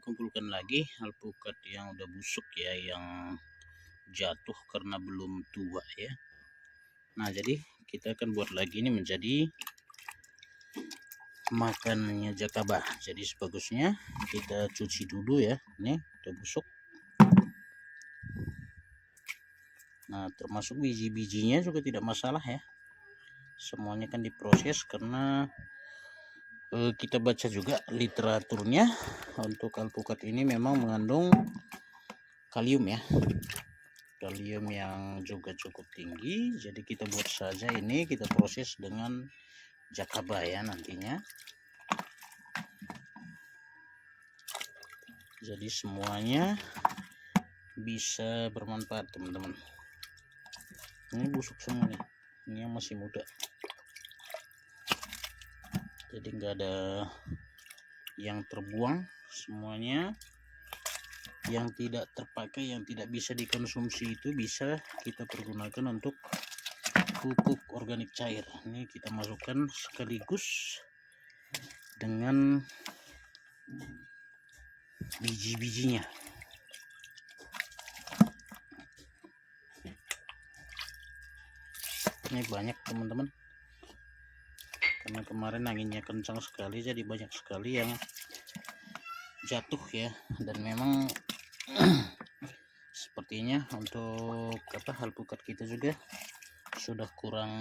kumpulkan lagi alpukat yang udah busuk ya, yang jatuh karena belum tua ya. Nah, jadi kita akan buat lagi ini menjadi makanannya jakaba. Jadi sebagusnya kita cuci dulu ya, ini udah busuk. Nah, termasuk biji-bijinya juga tidak masalah ya, semuanya kan diproses karena kita baca juga literaturnya untuk alpukat ini memang mengandung kalium ya, kalium yang juga cukup tinggi. Jadi kita buat saja ini, kita proses dengan jakaba ya nantinya. Jadi semuanya bisa bermanfaat teman-teman. Ini busuk semua nih, ini yang masih muda, jadi nggak ada yang terbuang, semuanya yang tidak terpakai, yang tidak bisa dikonsumsi itu bisa kita pergunakan untuk pupuk organik cair. Ini kita masukkan sekaligus dengan biji-bijinya. Ini banyak teman-teman, karena kemarin anginnya kencang sekali, jadi banyak sekali yang jatuh ya. Dan memang sepertinya untuk alpukat kita juga sudah kurang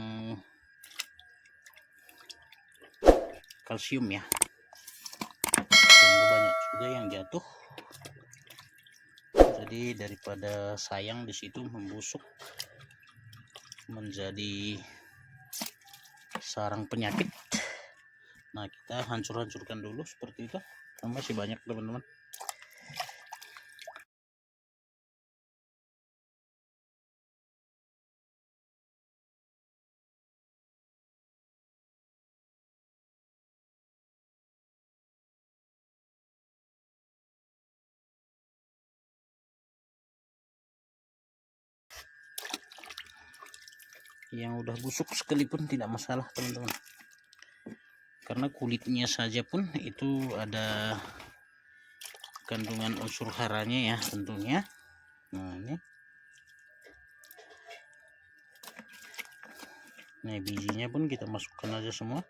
kalsium ya, sehingga banyak juga yang jatuh. Jadi daripada sayang di situ membusuk menjadi sarang penyakit, nah kita hancur-hancurkan dulu seperti itu. Masih banyak teman-teman. Yang udah busuk sekalipun tidak masalah teman-teman, karena kulitnya saja pun itu ada kandungan unsur haranya ya tentunya. Nah ini bijinya pun kita masukkan aja semua.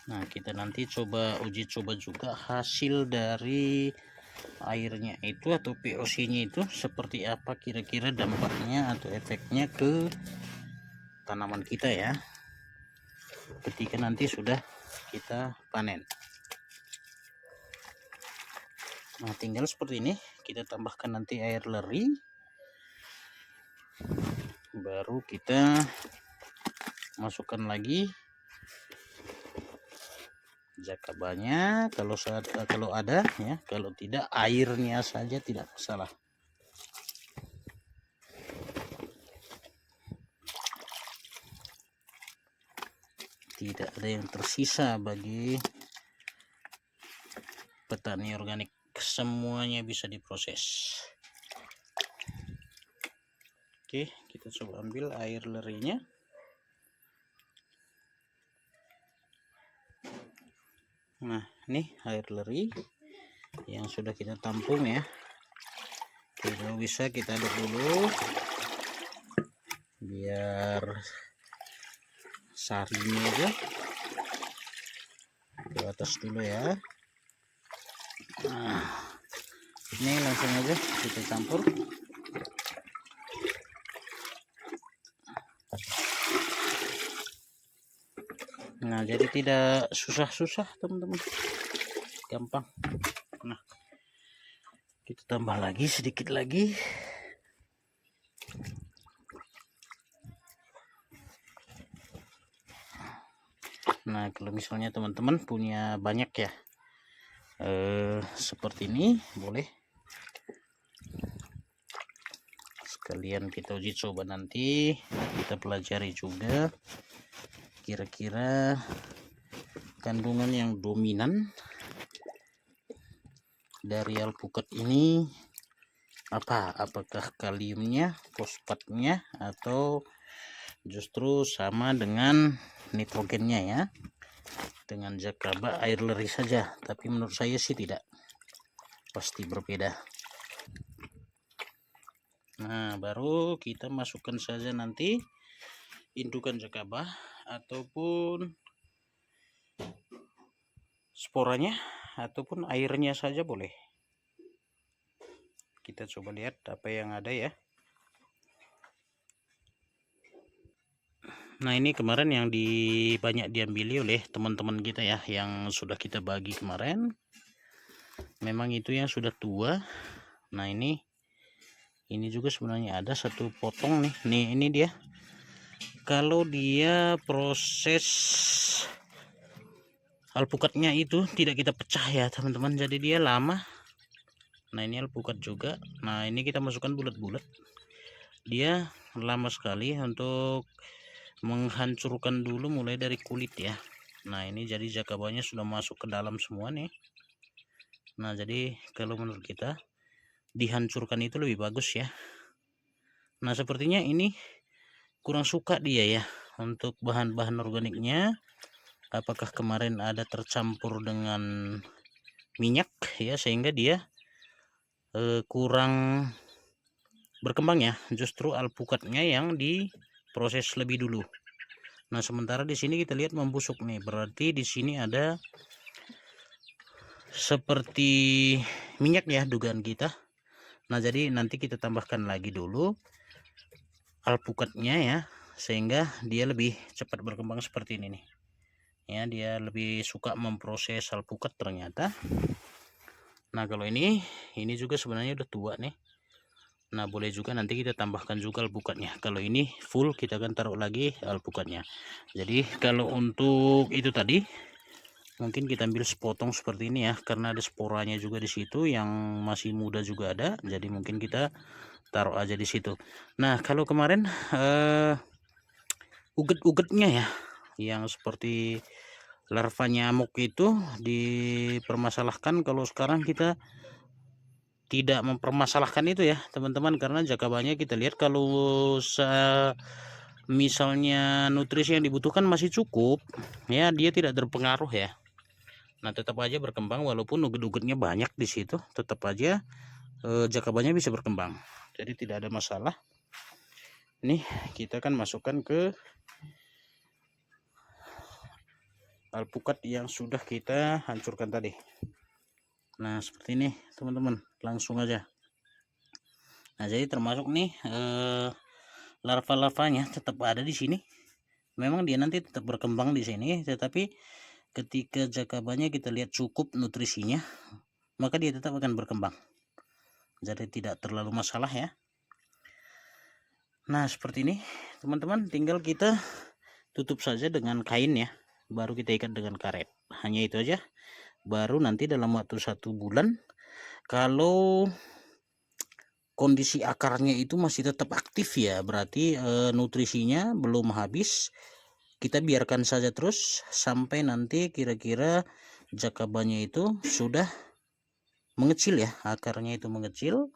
Nah, kita nanti uji coba juga hasil dari airnya itu atau VOC-nya itu seperti apa kira-kira dampaknya atau efeknya ke tanaman kita ya, ketika nanti sudah kita panen. Nah, tinggal seperti ini, kita tambahkan nanti air leri, baru kita masukkan lagi jakabanya kalau ada ya, kalau tidak airnya saja tidak masalah. Tidak ada yang tersisa bagi petani organik, semuanya bisa diproses. Oke, kita coba ambil air lerinya. Nah, ini air leri yang sudah kita tampung ya. Kalau bisa kita aduk dulu biar sarinya aja ke atas dulu ya. Nah, ini langsung aja kita campur. Nah, jadi tidak susah-susah teman-teman, gampang. Nah, kita tambah lagi sedikit lagi. Nah, kalau misalnya teman-teman punya banyak ya seperti ini, boleh sekalian kita uji coba, nanti kita pelajari juga kira-kira kandungan yang dominan dari alpukat ini apakah kaliumnya, fosfatnya, atau justru sama dengan nitrogennya ya, dengan Jakaba air leri saja. Tapi menurut saya sih tidak, pasti berbeda. Nah, baru kita masukkan saja nanti indukan Jakaba ataupun sporanya ataupun airnya saja boleh. Kita coba lihat apa yang ada ya. Nah, ini kemarin yang banyak diambil oleh teman-teman kita ya, yang sudah kita bagi kemarin. Memang itu yang sudah tua. Nah, ini juga sebenarnya ada satu potong nih. Ini dia. Kalau dia proses alpukatnya itu tidak kita pecah ya teman-teman, jadi dia lama. Nah, ini alpukat juga. Nah, ini kita masukkan bulat-bulat. Dia lama sekali untuk menghancurkan dulu mulai dari kulit ya. Nah, ini jadi Jakabanya sudah masuk ke dalam semua nih. Nah, jadi kalau menurut kita dihancurkan itu lebih bagus ya. Nah, sepertinya ini kurang suka dia ya untuk bahan-bahan organiknya. Apakah kemarin ada tercampur dengan minyak ya, sehingga dia kurang berkembang ya. Justru alpukatnya yang diproses lebih dulu. Nah, sementara di sini kita lihat membusuk nih, berarti di sini ada seperti minyak ya, dugaan kita. Nah, jadi nanti kita tambahkan lagi dulu alpukatnya ya, sehingga dia lebih cepat berkembang seperti ini nih ya. Dia lebih suka memproses alpukat ternyata. Nah, kalau ini juga sebenarnya udah tua nih. Nah, boleh juga nanti kita tambahkan juga alpukatnya. Kalau ini full, kita akan taruh lagi alpukatnya. Jadi kalau untuk itu tadi mungkin kita ambil sepotong seperti ini ya, karena ada sporanya juga di situ, yang masih muda juga ada. Jadi mungkin kita taruh aja di situ. Nah, kalau kemarin uget-ugetnya ya, yang seperti larva nyamuk itu dipermasalahkan. Kalau sekarang kita tidak mempermasalahkan itu ya teman-teman, karena Jakabanya kita lihat kalau misalnya nutrisi yang dibutuhkan masih cukup ya, dia tidak terpengaruh ya. Nah, tetap aja berkembang walaupun uget-ugetnya banyak di situ, tetap aja Jakabanya bisa berkembang, jadi tidak ada masalah. Nih, kita akan masukkan ke alpukat yang sudah kita hancurkan tadi. Nah, seperti ini teman-teman, langsung aja. Nah, jadi termasuk nih larva-larvanya tetap ada di sini. Memang dia nanti tetap berkembang di sini, tetapi ketika Jakabanya kita lihat cukup nutrisinya, maka dia tetap akan berkembang. Jadi tidak terlalu masalah ya. Nah, seperti ini teman-teman, tinggal kita tutup saja dengan kain ya, baru kita ikat dengan karet. Hanya itu aja. Baru nanti dalam waktu 1 bulan, kalau kondisi akarnya itu masih tetap aktif ya, berarti nutrisinya belum habis. Kita biarkan saja terus sampai nanti kira-kira Jakabanya itu sudah mengecil ya, akarnya itu mengecil,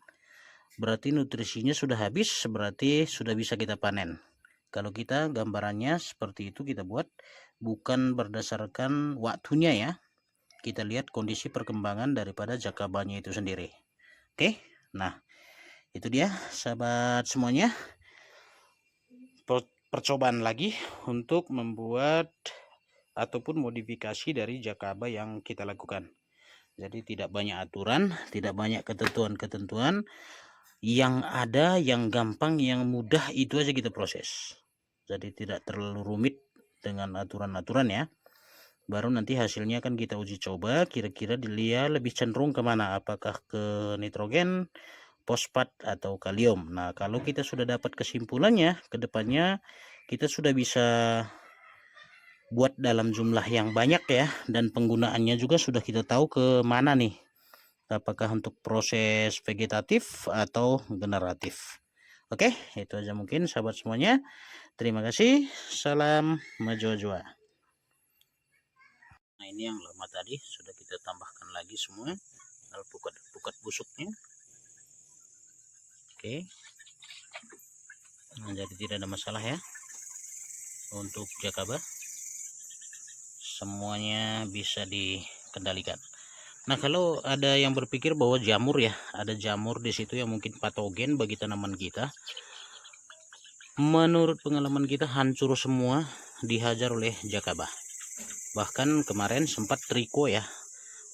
berarti nutrisinya sudah habis, berarti sudah bisa kita panen. Kalau kita gambarannya seperti itu kita buat, bukan berdasarkan waktunya ya, kita lihat kondisi perkembangan daripada Jakabanya itu sendiri. Oke, nah itu dia sahabat semuanya, percobaan lagi untuk membuat ataupun modifikasi dari Jakaba yang kita lakukan. Jadi tidak banyak aturan, tidak banyak ketentuan-ketentuan, yang ada yang gampang, yang mudah itu aja kita proses. Jadi tidak terlalu rumit dengan aturan-aturan ya. Baru nanti hasilnya akan kita uji coba, kira-kira dia lebih cenderung kemana, apakah ke nitrogen, fosfat, atau kalium. Nah, kalau kita sudah dapat kesimpulannya, ke depannya kita sudah bisa buat dalam jumlah yang banyak ya, dan penggunaannya juga sudah kita tahu ke mana nih, apakah untuk proses vegetatif atau generatif. Oke, itu aja mungkin sahabat semuanya. Terima kasih, salam majua-jua. Nah, ini yang lama tadi sudah kita tambahkan lagi semua. tinggal pukat busuknya. Oke. Nah, jadi tidak ada masalah ya untuk jakaba, semuanya bisa dikendalikan. Nah, kalau ada yang berpikir bahwa jamur ya, ada jamur di situ yang mungkin patogen bagi tanaman kita, menurut pengalaman kita hancur semua dihajar oleh jakaba. Bahkan kemarin sempat triko ya,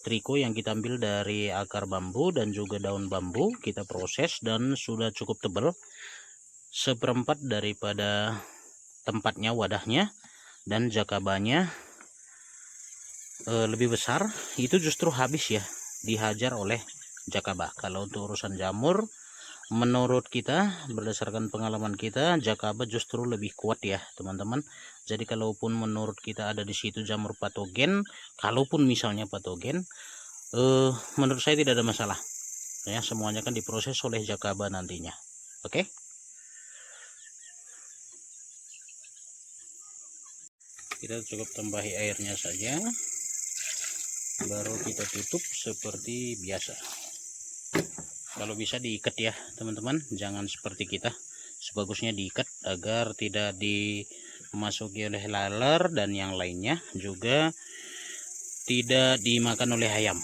triko yang kita ambil dari akar bambu dan juga daun bambu, kita proses dan sudah cukup tebal, seperempat daripada tempatnya wadahnya, dan jakabanya lebih besar, itu justru habis ya dihajar oleh jakaba. Kalau untuk urusan jamur, menurut kita berdasarkan pengalaman kita, jakaba justru lebih kuat ya teman-teman. Jadi kalaupun menurut kita ada di situ jamur patogen, kalaupun misalnya patogen, menurut saya tidak ada masalah ya, semuanya kan diproses oleh jakaba nantinya. Oke. Kita cukup tambahi airnya saja, baru kita tutup seperti biasa. Kalau bisa diikat ya teman-teman, jangan seperti kita, sebagusnya diikat agar tidak dimasuki oleh laler dan yang lainnya, juga tidak dimakan oleh ayam.